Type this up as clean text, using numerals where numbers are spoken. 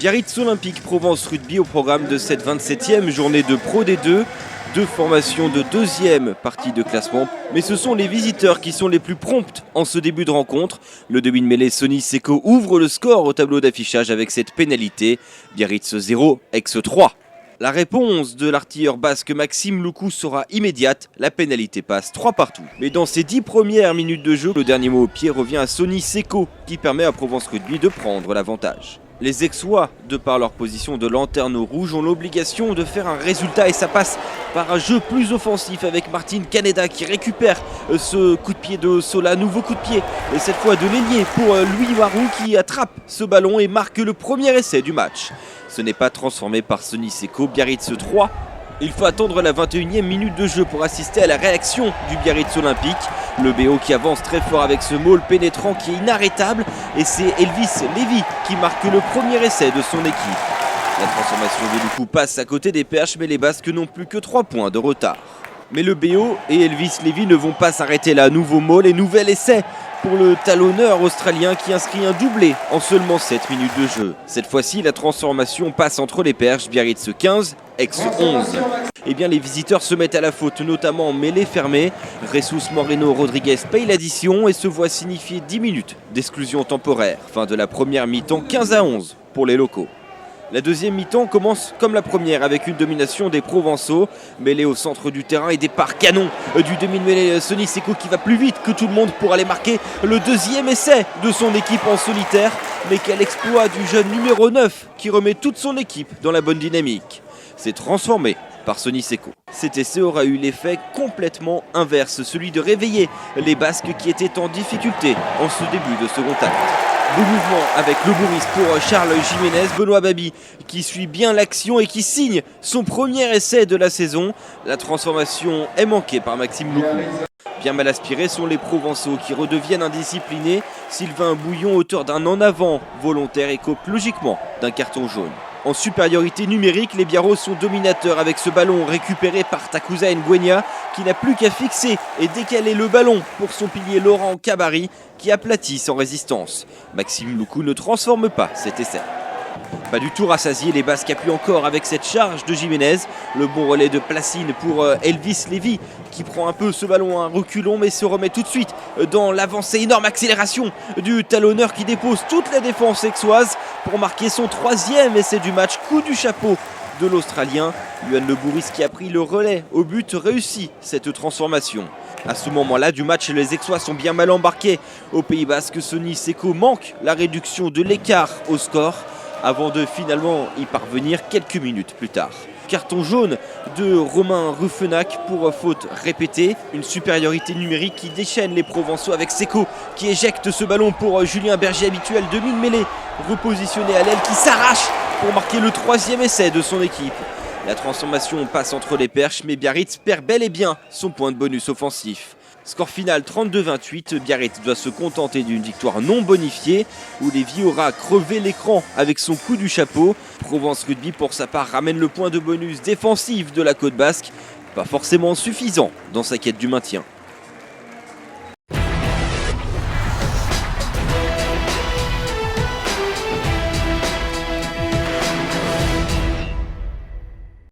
Biarritz Olympique Provence Rugby au programme de cette 27e journée de Pro D2. Deux formations de deuxième partie de classement. Mais ce sont les visiteurs qui sont les plus promptes en ce début de rencontre. Le demi-mêlée Sonny Seko ouvre le score au tableau d'affichage avec cette pénalité. Biarritz 0, Aix 3. La réponse de l'artilleur basque Maxime Loukou sera immédiate, la pénalité passe 3 partout. Mais dans ces 10 premières minutes de jeu, le dernier mot au pied revient à Sonny Seko qui permet à Provence Rugby de prendre l'avantage. Les Aixois, de par leur position de lanterne rouge, ont l'obligation de faire un résultat et ça passe par un jeu plus offensif avec Martin Caneda qui récupère ce coup de pied de Sola, nouveau coup de pied, et cette fois de l'ailier pour Louis Warou qui attrape ce ballon et marque le premier essai du match. Ce n'est pas transformé par Sonny Seko, Biarritz 3. Il faut attendre la 21e minute de jeu pour assister à la réaction du Biarritz Olympique. Le BO qui avance très fort avec ce maul pénétrant qui est inarrêtable et c'est Elvis Lévy qui marque le premier essai de son équipe. La transformation de Loukou passe à côté des perches mais les Basques n'ont plus que 3 points de retard. Mais le BO et Elvis Lévy ne vont pas s'arrêter là. Nouveau maul et nouvel essai pour le talonneur australien qui inscrit un doublé en seulement 7 minutes de jeu. Cette fois-ci, la transformation passe entre les perches, Biarritz 15, Aix 11. Eh bien, les visiteurs se mettent à la faute, notamment en mêlée fermée. Jesus Moreno Rodriguez paye l'addition et se voit signifier 10 minutes d'exclusion temporaire. Fin de la première mi-temps, 15-11 pour les locaux. La deuxième mi-temps commence comme la première avec une domination des Provençaux, mêlée au centre du terrain et départ canon du demi-mêlée Sonny Seko qui va plus vite que tout le monde pour aller marquer le deuxième essai de son équipe en solitaire. Mais quel exploit du jeune numéro 9 qui remet toute son équipe dans la bonne dynamique. C'est transformé par Sonny Seko. Cet essai aura eu l'effet complètement inverse, celui de réveiller les Basques qui étaient en difficulté en ce début de second acte. Beau mouvement avec le Bourris pour Charles Jiménez, Benoît Babi qui suit bien l'action et qui signe son premier essai de la saison. La transformation est manquée par Maxime Loukou. Bien mal aspirés sont les Provençaux qui redeviennent indisciplinés. Sylvain Bouillon, auteur d'un en avant volontaire, écope logiquement d'un carton jaune. En supériorité numérique, les Biarros sont dominateurs avec ce ballon récupéré par Takuza Nguenia qui n'a plus qu'à fixer et décaler le ballon pour son pilier Laurent Cabari qui aplatit sans résistance. Maxime Loukou ne transforme pas cet essai. Pas du tout rassasié, les Basques appuient encore avec cette charge de Jiménez. Le bon relais de Placine pour Elvis Lévy qui prend un peu ce ballon à reculons mais se remet tout de suite dans l'avancée. Énorme accélération du talonneur qui dépose toute la défense aixoise pour marquer son 3e essai du match. Coup du chapeau de l'Australien. Yoann Le Bourris qui a pris le relais au but réussit cette transformation. À ce moment-là du match, les Aixois sont bien mal embarqués. Au Pays Basque, Sonny Seko manque la réduction de l'écart au score avant de finalement y parvenir quelques minutes plus tard. Carton jaune de Romain Ruffenac pour faute répétée. Une supériorité numérique qui déchaîne les Provençaux avec Seko qui éjecte ce ballon pour Julien Berger, habituel demi-mêlée, repositionné à l'aile qui s'arrache pour marquer le 3e essai de son équipe. La transformation passe entre les perches mais Biarritz perd bel et bien son point de bonus offensif. Score final 32-28, Biarritz doit se contenter d'une victoire non bonifiée où Lévy aura crevé l'écran avec son coup du chapeau. Provence Rugby pour sa part ramène le point de bonus défensif de la côte basque, pas forcément suffisant dans sa quête du maintien.